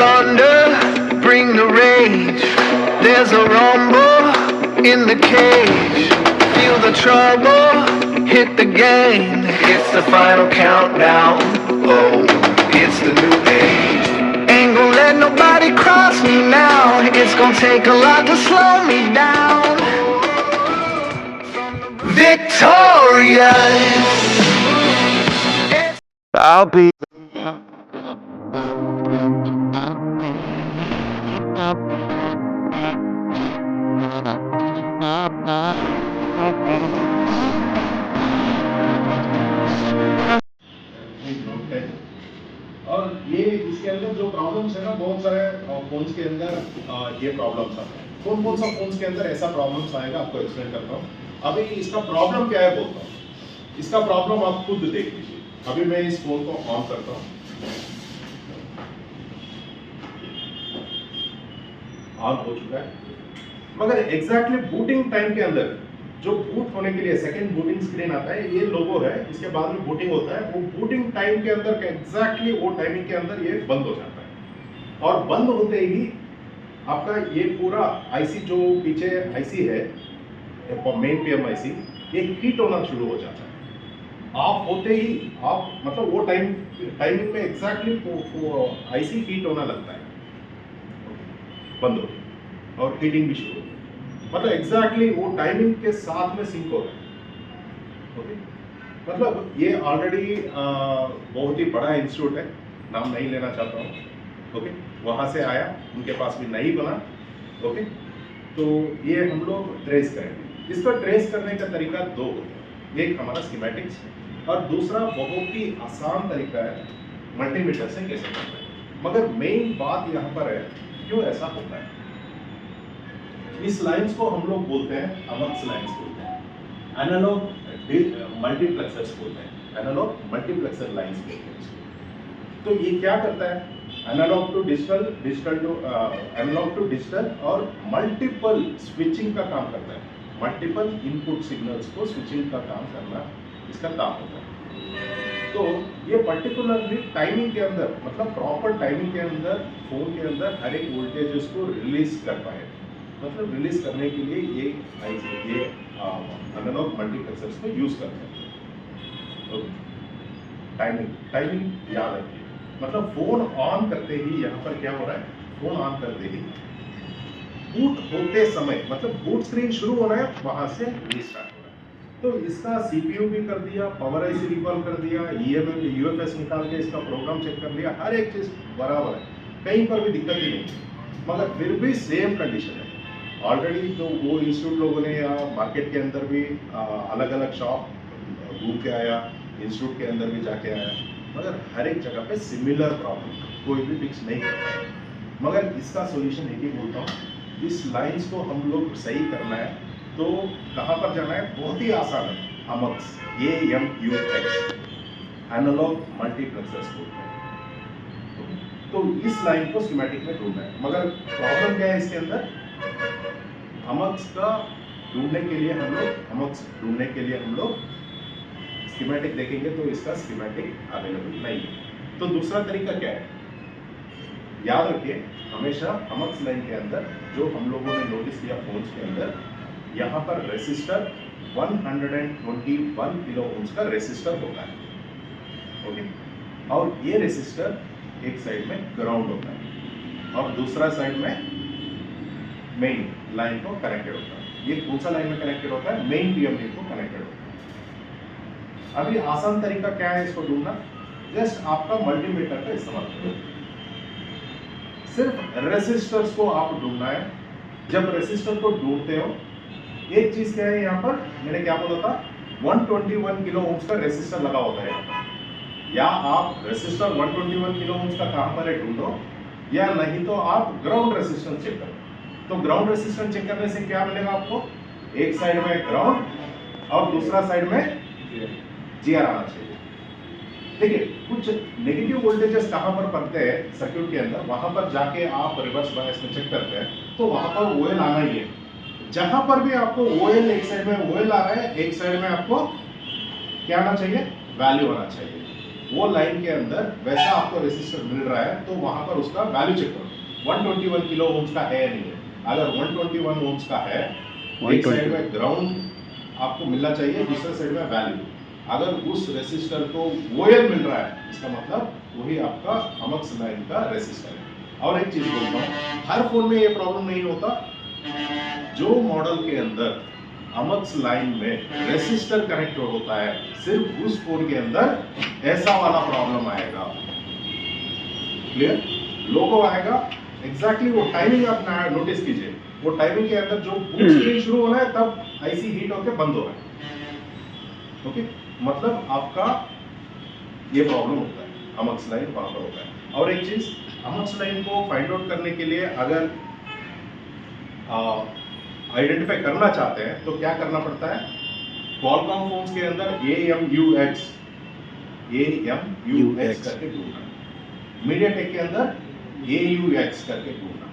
thunder, bring the rage. There's a rumble in the cage. Feel the trouble, hit the game. It's the final countdown. Oh, it's the new age. Ain't gonna let nobody cross me now. It's gonna take a lot to slow me down. Victorious. I'll be. और ये इसके अंदर जो problems है ना, बहुत सारे phones के अंदर ये प्रॉब्लम्स आते हैं। कौन कौन सा फोन्स के अंदर ऐसा प्रॉब्लम्स आएगा आपको एक्सप्लेन करता हूँ। अभी इसका प्रॉब्लम क्या है बोलता हूँ। इसका प्रॉब्लम आप खुद देख लीजिए। अभी मैं इस फोन को ऑन करता हूँ, ऑन हो चुका है, मगर एग्जैक्टली बूटिंग टाइम के अंदर जो बूट होने के लिए सेकंड बूटिंग स्क्रीन आता है, ये लोगो है, इसके बाद में बूटिंग होता है, वो बूटिंग टाइम के अंदर एग्जैक्टली वो टाइमिंग के अंदर ये बंद हो जाता है। और बंद होते ही आपका ये पूरा आईसी जो पीछे आईसी है, मेन पीएम आईसी, ये हीट होना शुरू हो जाता है। ऑफ होते ही आप मतलब वो टाइमिंग में एग्जैक्टली आईसी हीट होना लगता है, बंद हो और हीटिंग भी शुरू हो, मतलब एग्जैक्टली वो टाइमिंग के साथ में सिंक हो रहा है। ओके, मतलब ये ऑलरेडी बहुत ही बड़ा इंस्टीट्यूट है, नाम नहीं लेना चाहता हूँ। ओके, वहाँ से आया, उनके पास भी नहीं बना। ओके, तो ये हम लोग ट्रेस करेंगे। इसका ट्रेस करने का तरीका दो होता है, एक हमारा स्कीमेटिक्स और दूसरा बहुत ही आसान तरीका है मल्टीमीटर से कैसे करना है। मगर मेन बात यहाँ पर है क्यों ऐसा होता है। इस लाइंस को हम लोग बोलते हैं अमक्स लाइंस बोलते हैं, एनालॉग मल्टीप्लेक्सर्स बोलते हैं, एनालॉग मल्टीप्लेक्सर लाइंस बोलते हैं। तो ये क्या करता है, analogue to digital, digital to analogue to digital और मल्टीपल स्विचिंग का काम करता है। मल्टीपल इनपुट सिग्नल्स को स्विचिंग का काम करना इसका काम होता है। तो ये पर्टिकुलरली टाइमिंग के अंदर, मतलब प्रॉपर टाइमिंग के अंदर फोन के अंदर हर एक वोल्टेजेस को रिलीज कर पाए, मतलब रिलीज करने के लिए ये एनालॉग मल्टीप्लेक्सर्स को यूज करते हैं। तो टाइमिंग याद रखिए, मतलब फोन ऑन करते ही यहाँ पर क्या हो रहा है, फोन ऑन करते ही बूट होते समय, मतलब बूट स्क्रीन शुरू होना है, वहां से रीस्टार्ट हो रहा है। तो इसका सीपीयू भी कर दिया, पावर आईसी रिकॉल कर दिया, यूएफएस निकाल के इसका प्रोग्राम चेक कर लिया, हर एक चीज बराबर है, कहीं पर भी दिक्कत ही नहीं, मगर फिर भी सेम कंडीशन है। ऑलरेडी तो वो इंस्टीट्यूट लोगों ने या मार्केट के अंदर भी अलग अलग शॉप घूम के आया, इंस्टीट्यूट के अंदर भी जाके आया, मगर हर एक जगह पे सिमिलर प्रॉब्लम, कोई भी फिक्स नहीं कर पाया। मगर इसका सॉल्यूशन एक ही बोलता हूँ, इस लाइंस को हम लोग सही करना है तो कहाँ पर जाना है, बहुत ही आसान है, अमक्स, AMUX, एनालॉग मल्टीप्लेक्सर्स बोलते हैं। तो इस लाइन को स्कीमेटिक में ढूंढना है, मगर प्रॉब्लम क्या है इसके अंदर, अमक्स का ढूंढने के लिए हम लोग स्कीमेटिक देखेंगे तो इसका स्कीमेटिक अवेलेबल नहीं है। तो दूसरा तरीका क्या है, याद रखिए हमेशा अमक्स लाइन के अंदर जो हम लोगों ने नोटिस किया फोन्स के अंदर, यहाँ पर रेसिस्टर 121 किलो ओम्स का रेसिस्टर होता है। ओके, और ये रेसिस्टर एक साइड में ग्राउंड होता है और दूसरा साइड में मेन लाइन को कनेक्टेड होता है। ये कौन सा लाइन में कनेक्टेड होता है, मेन पीएम लाइन को कनेक्टेड होता है। अभी आसान तरीका क्या है इसको ढूंढना, जस्ट आपका मल्टीमीटर का इस्तेमाल करो, सिर्फ रेसिस्टर्स को आप ढूंढना है। जब रेसिस्टर को ढूंढते हो, एक चीज क्या है, यहाँ पर मैंने क्या बोला था, 121 किलो ओम्स का रेसिस्टर लगा होता है यहाँ पर, या आप रेसिस्टर 121 किलो ओम्स का कहां पर है ढूंढो, या नहीं तो आप ग्राउंड रेसिस्टेंस चेक करो। तो ग्राउंड रेसिस्टेंस चेक करने से क्या मिलेगा आपको, एक साइड में ग्राउंड और दूसरा साइड में जीआर आना चाहिए। देखिए कुछ नेगेटिव वोल्टेजेस कहां पर पड़ते हैं सर्किट के अंदर, वहां पर जाके आप रिवर्स बायस में चेक करते हैं तो वहां पर ओएल आना ही है। जहां पर भी आपको ओएल, एक साइड में ओएल आ रहा है, एक साइड में आपको क्या आना चाहिए, वैल्यू आना चाहिए। वो लाइन के अंदर वैसा आपको रेसिस्टर मिल रहा है तो वहां पर उसका वैल्यू चेक करो 121 किलो ओम्स का है या नहीं है। अगर 121 ओम्स का है, एक साइड में ग्राउंड आपको मिलना चाहिए, दूसरे साइड में वैल्यू। अगर उस रेसिस्टर को ओएल मिल रहा है, इसका मतलब वही आपका अमक्स लाइन का रेसिस्टर है। और एक चीज बोलता हूँ, हर फोन में ये प्रॉब्लम नहीं होता। जो मॉडल के अंदर अमक्स लाइन में रेसिस्टर कनेक्ट होता है, सिर्फ उस फोन के अंदर ऐसा वाला प्रॉब्लम आएगा। क्लियर? लोगो आएगा, एग्जैक्टली वो टाइमिंग आप नोटिस कीजिए। वो टाइमिंग के अंदर जो बूट स्क्रीन शुरू होना है तब आईसी हीट होकर बंद हो रहा है। ओके, मतलब आपका ये प्रॉब्लम होता है, अमक्स लाइन वहां पर होता है। और एक चीज, अमक्स लाइन को फाइंड आउट करने के लिए अगर आइडेंटिफाई करना चाहते हैं तो क्या करना पड़ता है? क्वालकॉम फोन्स के अंदर AMUX करके ढूंढना, मीडियाटेक के अंदर AUX करके ढूंढना।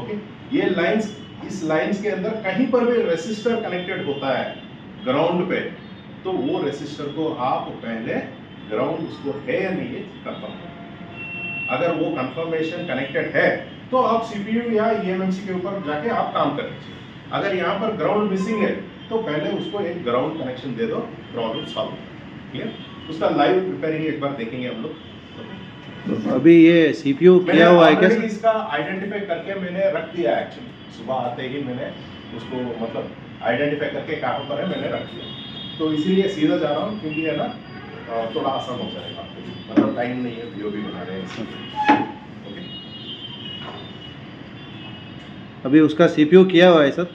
ओके, ये लाइंस, इस लाइंस के अंदर कहीं पर भी रेसिस्टर कनेक्टेड होता है ग्राउंड पे, तो वो रेसिस्टर को आप पहले ग्राउंड उसको है या नहीं कंफर्म करें। अगर वो कंफर्मेशन कनेक्टेड है तो आप CPU या eMMC के ऊपर जाके आप काम कर लीजिए। अगर यहाँ पर ग्राउंड मिसिंग है तो पहले उसको एक ग्राउंड कनेक्शन दे दो, प्रॉब्लम सॉल्व। क्लियर? उसका लाइव रिपेयरिंग एक बार देखेंगे हम लोग। तो अभी ये CPU किया हुआ है क्या सर? इसका आइडेंटिफाई करके मैंने रख दिया। एक्चुअली सुबह आते ही मैंने उसको मतलब आइडेंटिफाई करके कहाँ पर है मैंने रख दिया। तो इसीलिए सीधा जा रहा हूँ क्योंकि है ना थोड़ा आसान हो जाएगा आपको, मतलब टाइम नहीं है, वीडियो भी बना रहे हैं। ओके, अभी उसका CPU किया हुआ है सर?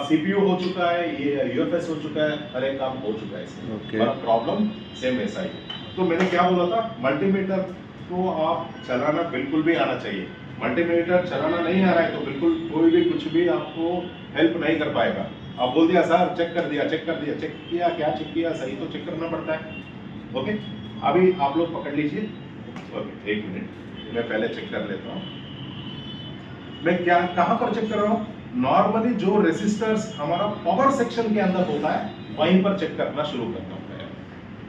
CPU हो चुका है, ये UFS हो चुका है, हर एक काम हो चुका है इसमें। Okay. पर प्रॉब्लम सेम ऐसा ही। तो मैंने क्या बोला था, मल्टीमीटर को आप चलाना बिल्कुल भी आना चाहिए। मल्टीमीटर चलाना नहीं आ रहा है तो बिल्कुल कोई भी कुछ भी आपको हेल्प नहीं कर पाएगा। आप बोल दिया सर चेक कर दिया, चेक किया, क्या चेक किया, सही तो चेक करना पड़ता है। ओके, अभी आप लोग पकड़ लीजिए। ओके, एक मिनट मैं पहले चेक कर लेता हूँ। मैं क्या कहाँ पर चेक कर रहा हूँ? नॉर्मली जो रेसिस्टर्स हमारा पावर सेक्शन के अंदर होता है वहीं पर चेक करना शुरू करता हूँ।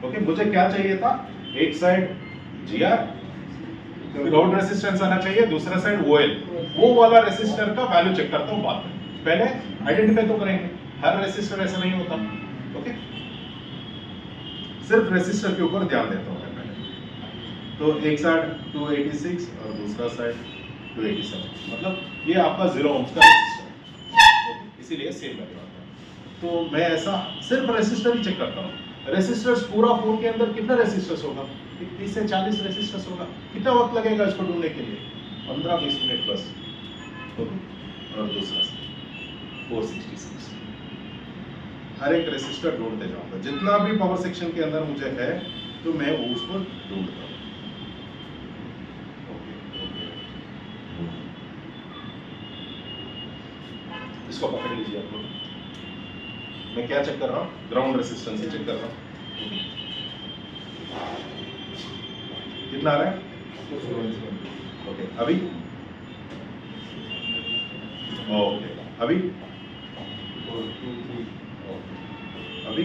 ओके, मुझे क्या चाहिए था? एक साइड GR ग्राउंड रेसिस्टेंस आना चाहिए, दूसरा साइड OL। वो वाला रेसिस्टर का वैल्यू चेक करता हूँ बाद में। पहले आइडेंटिफाई तो करेंगे, हर रेसिस्टर ऐसा नहीं होता। ओके, सिर्फ रेसिस्टर के ऊपर ध्यान देता हूँ मैं पहले। तो एक साइड 286 और दूसरा साइड 287, मतलब ये आपका 0 ओम्स का रेसिस्टर। इसीलिए सेम वैल्यू आता है। तो मैं ऐसा सिर्फ रेसिस्टर ही चेक करता हूँ। रेसिस्टर्स पूरा फोन के अंदर कितना रेसिस्टर्स होगा? 30 से 40 रेसिस्टर्स होगा। कितना वक्त लगेगा इसको ढूंढने के लिए? 15-20 मिनट बस। और दूसरा 466। हर एक रेसिस्टर ढूंढते जाऊंगा, जितना भी पावर सेक्शन के अंदर मुझे है तो मैं उसको ढूंढता हूँ। इसको पकड़ लीजिए आप लोग। मैं क्या चेक कर रहा हूँ? ग्राउंड रेसिस्टेंस से चेक कर रहा हूँ। कितना आ रहा है? ओके, अभी ओके, अभी अभी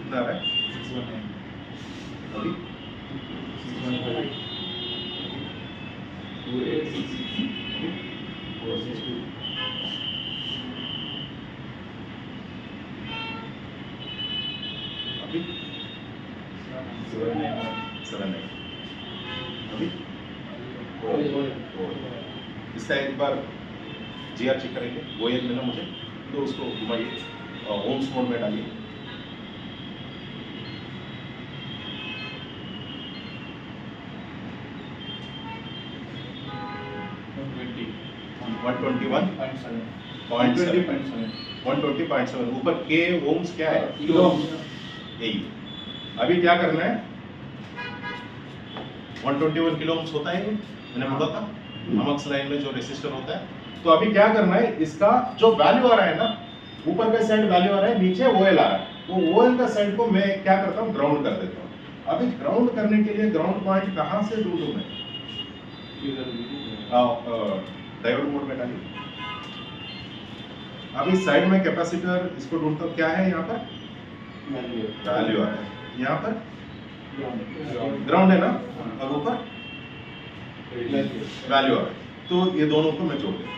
कितना आ रहा है? अभी अभी 7 अभी इसका एक बार GR चेक करेंगे। वो एक मिला मुझे तो उसको घुमाइए, ओम्स मोड में डालिए। ऊपर के ओम्स क्या है? Kilo ohms. यही अभी क्या करना है? 121 किलो ओम्स होता है, मैंने बोला था अमक्स लाइन में जो रेसिस्टर होता है। तो अभी क्या करना है? इसका जो वैल्यू आ रहा है ना, ऊपर का साइड वैल्यू आ रहा है, नीचे OL आ रहा है। वो OL का साइड को मैं क्या करता हूँ? ग्राउंड कर देता हूँ। अभी ग्राउंड करने के लिए ग्राउंड पॉइंट कहाँ से ढूंढूं मैं? डायोड मोड में डालिए। अभी साइड में कैपेसिटर इसको ढूंढता हूं, क्या है यहाँ पर? वैल्यू आ रहा है। यहाँ पर ग्राउंड है ना, और ऊपर वैल्यू आ रहा है। तो ये दोनों को मैं जोड़ देता हूँ।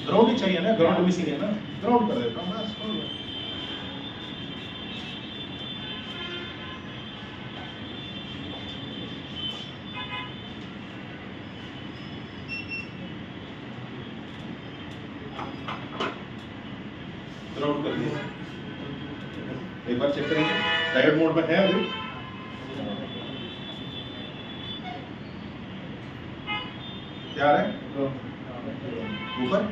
ग्राउंड ही चाहिए ना, ग्राउंड मिसिंग है ना, ग्राउंड कर देता हूँ बस, हो गया। ग्राउंड कर दिया। एक बार चेक करेंगे, डायोड मोड में है अभी। क्या आ रहा है ऊपर?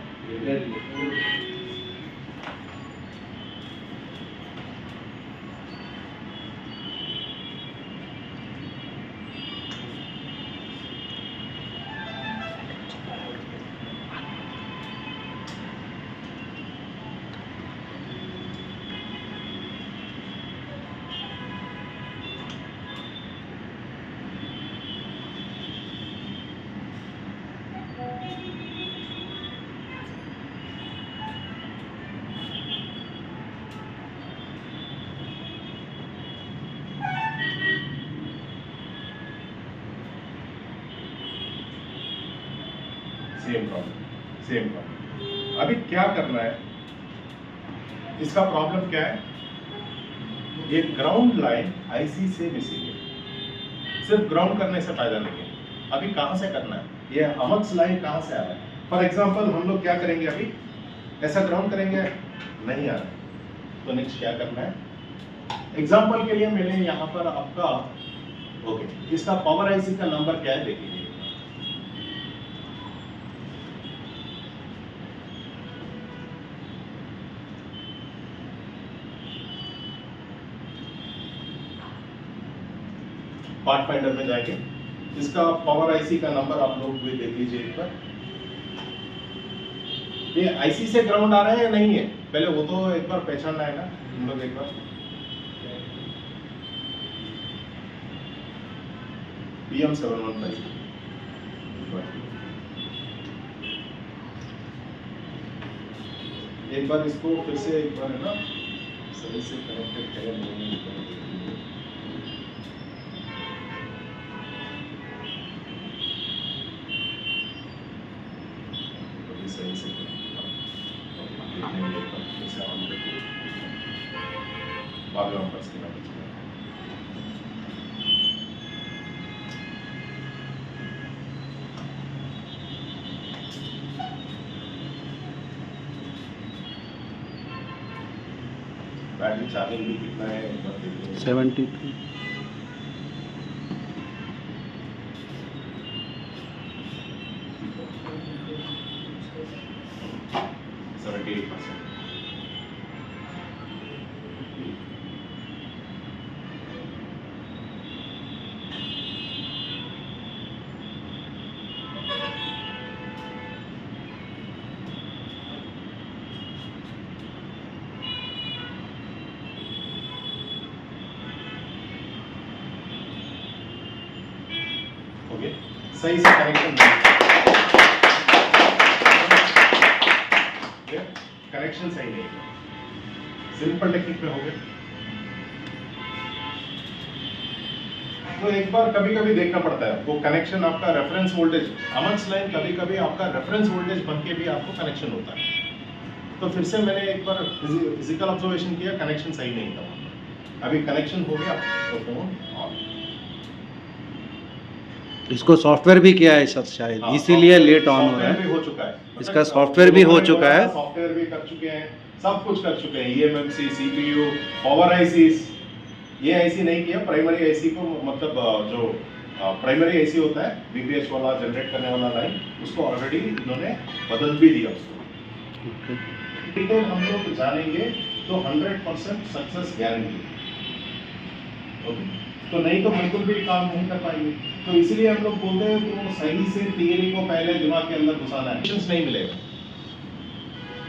Same problem. अभी क्या करना है, इसका प्रॉब्लम क्या है? ये ग्राउंड लाइन आईसी से मिसिंग है। सिर्फ ग्राउंड करने से फायदा नहीं है, अभी कहां से करना है? ये अमक्स लाइन कहां से आ रहा है? फॉर एग्जांपल हम लोग क्या करेंगे, अभी ऐसा ग्राउंड करेंगे, नहीं आ रहा, तो नेक्स्ट क्या करना है? एग्जांपल के लिए मैंने यहाँ पर आपका ओके, इसका पावर आईसी का नंबर क्या है देख लीजिए। पार्ट फाइंडर में जाएंगे, इसका पावर आईसी का नंबर आप लोग भी देख लीजिए एक बार। ये आईसी से ग्राउंड आ रहा है या नहीं है, पहले वो तो एक बार पहचानना है ना हम लोग। एक बार BM715 एक बार इसको फिर से एक बार है ना सही से कनेक्टेड करें, नहीं सही से बाद में वापस करना पड़ेगा। बैटरी चार्जिंग भी कितना है एक बार देखिए। 73 78%। ओके, सही से कनेक्शन कनेक्शन सही नहीं है, सिंपल टेक्निक में हो गया। तो एक बार कभी कभी देखना पड़ता है वो कनेक्शन, आपका रेफरेंस वोल्टेज अमक्स लाइन कभी कभी आपका रेफरेंस वोल्टेज बन के भी आपको कनेक्शन होता है। तो फिर से मैंने एक बार फिजिकल ऑब्जर्वेशन किया, कनेक्शन सही नहीं था। अभी कनेक्शन हो गया तो फोन ऑन। इसको सॉफ्टवेयर भी किया है सर शायद, इसीलिए लेट ऑन हो रहा भी है। हो चुका है, इसका सॉफ्टवेयर भी हो चुका है, सॉफ्टवेयर भी कर चुके हैं, सब कुछ कर चुके हैं। EMMC, CPU, पावर आईसीस, ये आईसी नहीं किया। प्राइमरी आईसी को मतलब जो प्राइमरी आईसी होता है VPH वाला जनरेट करने वाला लाइन, उसको ऑलरेडी इन्होंने बदल भी दिया उसको। डिटेल हम लोग जानेंगे तो 100% सक्सेस गारंटी। ओके, तो नहीं तो बिल्कुल भी काम नहीं कर पाएंगे। तो इसलिए हम लोग बोलते हैं कि वो सही से थियरी को पहले दिमाग के अंदर घुसाना है, नहीं मिलेगा।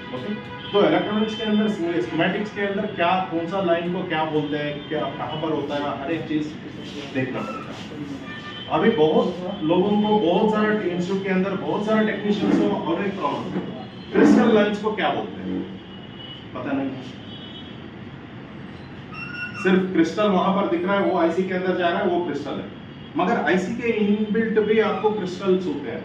ओके, तो इलेक्ट्रॉनिक्स के अंदर स्कीमेटिक्स के अंदर क्या कौन सा लाइन को क्या बोलते हैं, क्या कहाँ पर होता है, हर एक चीज देखना पड़ता है। अभी बहुत लोगों को, बहुत सारे इंस्टीट्यूट के अंदर बहुत सारे टेक्नीशियंस को और एक प्रॉब्लम, क्रिस्टल लाइंस को क्या बोलते हैं पता नहीं है। सिर्फ क्रिस्टल वहां पर दिख रहा है, वो आईसी के अंदर जा रहा है, वो क्रिस्टल है, मगर आईसी के इनबिल्ट भी आपको क्रिस्टल्स होते हैं,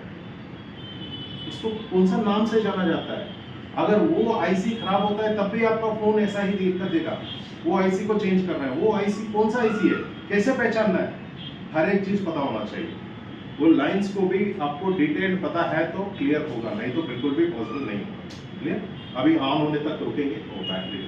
उसको कौन सा नाम से जाना जाता है। अगर वो आईसी खराब होता है तब भी आपका फोन ऐसा ही दिक्कत देगा, वो आईसी को चेंज करना है, वो आईसी कौन सा आईसी है, कैसे पहचानना है, हर एक चीज पता होना चाहिए। वो लाइंस को भी आपको डिटेल पता है तो क्लियर होगा, नहीं तो बिल्कुल भी पॉसिबल नहीं होगा। क्लियर, अभी ऑन होने तक रुकेंगे और बैटरी